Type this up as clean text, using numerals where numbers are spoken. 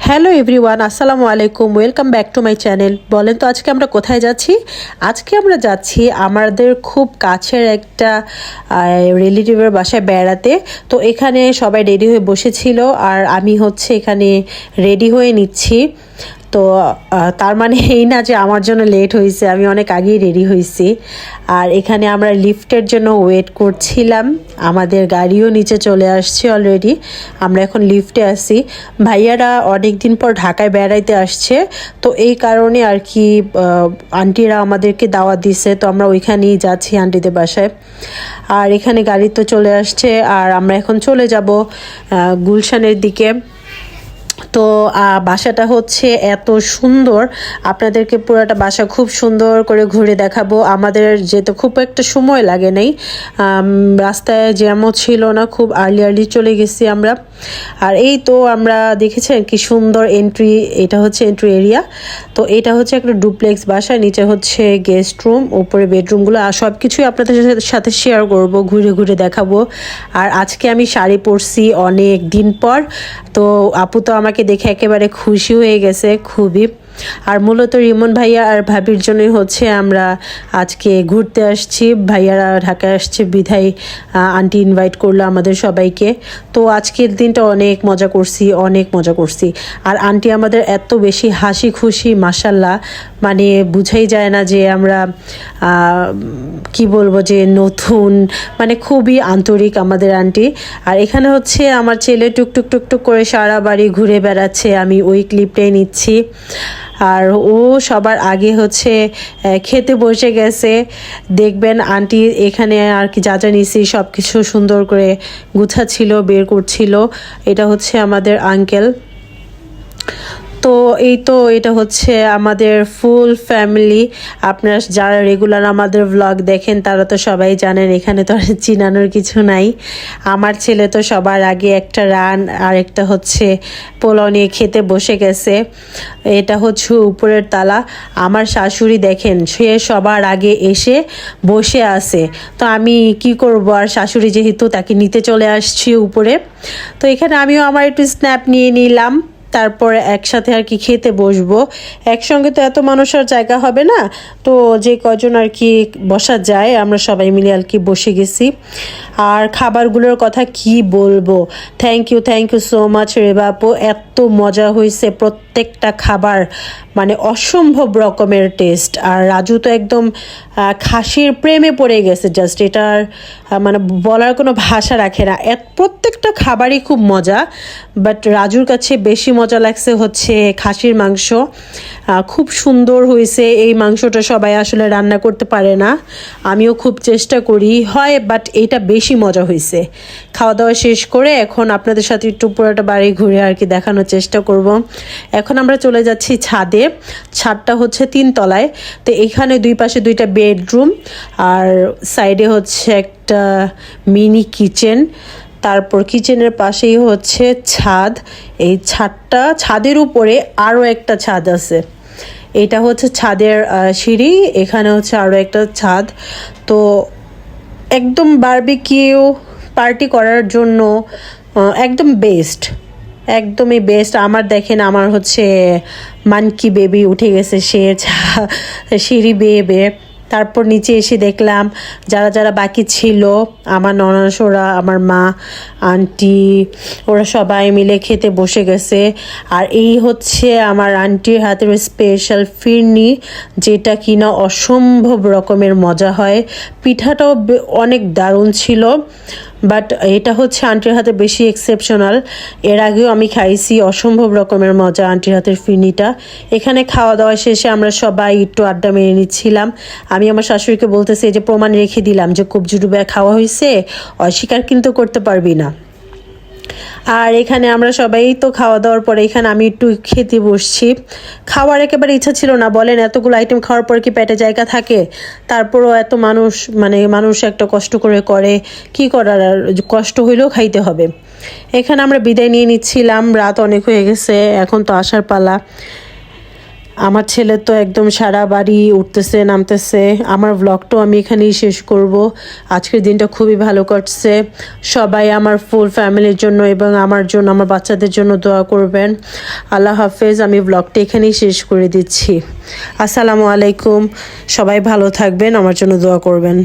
Hello everyone, আসসালামু আলাইকুম। Welcome back to my channel. বলেন তো আজকে আমরা কোথায় যাচ্ছি? আজকে আমরা যাচ্ছি আমাদের খুব কাছের একটা রিলেটিভের বাসায় বেড়াতে। তো এখানে সবাই রেডি হয়ে বসেছিল আর আমি হচ্ছে এখানে রেডি হয়ে নিচ্ছি। তো তার মানে এই না যে আমার জন্য লেট হয়েছে, আমি অনেক আগেই রেডি হয়েছি। আর এখানে আমরা লিফটের জন্য ওয়েট করছিলাম, আমাদের গাড়িও নিচে চলে আসছে অলরেডি। আমরা এখন লিফটে আসি। ভাইয়ারা অনেক দিন পর ঢাকায় বেড়াইতে আসছে, তো এই কারণে আর কি আন্টিরা আমাদেরকে দাওয়াত দিছে, তো আমরা ওইখানেই যাচ্ছি আন্টিদের বাসায়। আর এখানে গাড়ি তো চলে আসছে আর আমরা এখন চলে যাব গুলশানের দিকে। তো বাসাটা হচ্ছে এত সুন্দর, আপনাদেরকে পুরোটা বাসা খুব সুন্দর করে ঘুরে দেখাবো। আমাদের যেতে খুব একটা সময় লাগে নাই, রাস্তায় জ্যামও ছিল না, খুব আর্লি চলে গেছি আমরা। আর এই তো আমরা দেখেছেন কি সুন্দর এন্ট্রি, এটা হচ্ছে এন্ট্রি এরিয়া। তো এটা হচ্ছে একটা ডুপ্লেক্স বাসা, নিচে হচ্ছে গেস্ট রুম, উপরে বেডরুমগুলো, আর সব কিছুই আপনাদের সাথে শেয়ার করব, ঘুরে ঘুরে দেখাবো। আর আজকে আমি শাড়ি পরছি অনেক দিন পর, তো আপু তো আমাকে দেখে একেবারে খুশি হয়ে গেছে খুবই। আর মূলত রিমন ভাইয়া আর ভাবির জন্যই হচ্ছে আমরা আজকে ঘুরতে আসছি। ভাইয়ারা ঢাকায় আসছে বিধায় আন্টি ইনভাইট করলো আমাদের সবাইকে। তো আজকের দিনটা অনেক মজা করছি। আর আন্টি আমাদের এত বেশি হাসি খুশি, মাশাল্লাহ, মানে বুঝাই যায় না যে আমরা কি বলবো যে নতুন, মানে খুবই আন্তরিক আমাদের আন্টি। আর এখানে হচ্ছে আমার ছেলে টুকটুক করে সারা বাড়ি ঘুরে বেড়াচ্ছে, আমি ওই ক্লিপটাই নিচ্ছি। আর ও সবার আগে হচ্ছে খেতে বসে গেছে। দেখবেন আন্টি এখানে আর কি যা নিছি সব কিছু সুন্দর করে গুছাচ্ছিল, বের করছিল। এটা হচ্ছে আমাদের আঙ্কেল। তো এই তো এটা হচ্ছে আমাদের ফুল ফ্যামিলি। আপনারা যারা রেগুলার আমাদের ব্লগ দেখেন তারা তো সবাই জানেন, এখানে তো আর চিনানোর কিছু নাই। আমার ছেলে তো সবার আগে একটা রান আর একটা হচ্ছে পোলাও নিয়ে খেতে বসে গেছে। এটা হচ্ছে উপরের তালা। আমার শাশুড়ি দেখেন, সে সবার আগে এসে বসে আছে। তো আমি কি করব, আর শাশুড়ি যেহেতু, তাকে নিতে চলে আসছি উপরে। তো এখানে আমিও আমার একটু স্ন্যাপ নিয়ে নিলাম, তারপরে একসাথে আর কি খেতে বসবো। একসঙ্গে তো এত মানুষ আর জায়গা হবে না, তো যে কজন আর কি বসা যায় আমরা সবাই মিলে আর কি বসে গেছি। আর খাবারগুলোর কথা কি বলবো, thank you so much Reba আপু, এত মজা হয়েছে প্রত্যেকটা খাবার, মানে অসম্ভব রকমের টেস্ট। আর রাজু তো একদম খাসির প্রেমে পড়ে গেছে, জাস্ট এটার মানে বলার কোনো ভাষা রাখে না, প্রত্যেকটা খাবারই খুব মজা। বাট রাজুর কাছে বেশি মজা লাগছে হচ্ছে খাসির মাংস, খুব সুন্দর হয়েছে। এই মাংসটা সবাই আসলে রান্না করতে পারে না, আমিও খুব চেষ্টা করি হয়, বাট এইটা বেশি মজা হয়েছে। খাওয়া দাওয়া শেষ করে এখন আপনাদের সাথে একটু পুরোটা বাড়ি ঘুরে আর কি দেখানোর চেষ্টা করব। এখন আমরা চলে যাচ্ছি ছাদে। ছাদটা হচ্ছে 3 তলায়। তো এখানে দুই পাশে 2টা বেডরুম আর সাইডে হচ্ছে একটা মিনি কিচেন। তারপর কিচেনের পাশেই হচ্ছে ছাদ। এই ছাদের উপরে আরও একটা ছাদ আছে, এটা হচ্ছে ছাদের সিঁড়ি, এখানে হচ্ছে আরও একটা ছাদ। তো একদম বারবিকিউ পার্টি করার জন্য একদম একদমই বেস্ট। আমার দেখেন, আমার হচ্ছে মানকি বেবি উঠে গেছে, সে সিঁড়ি বেয়ে। তারপর নিচে এসে দেখলাম যারা যারা বাকি ছিল, আমার ননাসোরা, আমার মা, আন্টি, ওরা সবাই মিলে খেতে বসে গেছে। আর এই হচ্ছে আমার আন্টির হাতের স্পেশাল ফিরনি, যেটা কিনা অসম্ভব রকমের মজা হয়। পিঠাটাও অনেক দারুণ ছিল, বাট এটা হচ্ছে আন্টির হাতে বেশি এক্সেপশনাল। এর আগেও আমি খাইছি, অসম্ভব রকমের মজা আন্টির হাতের ফিরনিটা। এখানে খাওয়া দাওয়া শেষে আমরা সবাই একটু আড্ডা মেরে নিচ্ছিলাম। আমি আমার শাশুড়িকে বলতেছি যে প্রমাণ রেখে দিলাম যে কবজি ডুবে খাওয়া হয়েছে, অস্বীকার কিন্তু করতে পারবি না। আর এখানে আমরা সবাই তো খাওয়া দাওয়ার পরে এখানে আমি একটু খেতে বসছি। খাওয়ার একেবারে ইচ্ছা ছিল না, বলেন এতগুলো আইটেম খাওয়ার পর কি পেটে জায়গা থাকে? তারপরও এত মানুষ, মানে মানুষ একটা কষ্ট করে কি করার, আর কষ্ট হইলেও খাইতে হবে। এখানে আমরা বিদায় নিয়ে নিচ্ছিলাম, রাত অনেক হয়ে গেছে, এখন তো আসার পালা। আমার ছেলে তো একদম সারা বাড়ি উঠতেছে নামতেছে। আমার ব্লগটাও আমি এখানেই শেষ করব। আজকের দিনটা খুবই ভালো কাটছে। সবাই আমার ফুল ফ্যামিলির জন্য এবং আমার জন্য, আমার বাচ্চাদের জন্য দোয়া করবেন। আল্লাহ হাফেজ। আমি ব্লগটা এখানেই শেষ করে দিচ্ছি। আসসালামু আলাইকুম। সবাই ভালো থাকবেন, আমার জন্য দোয়া করবেন।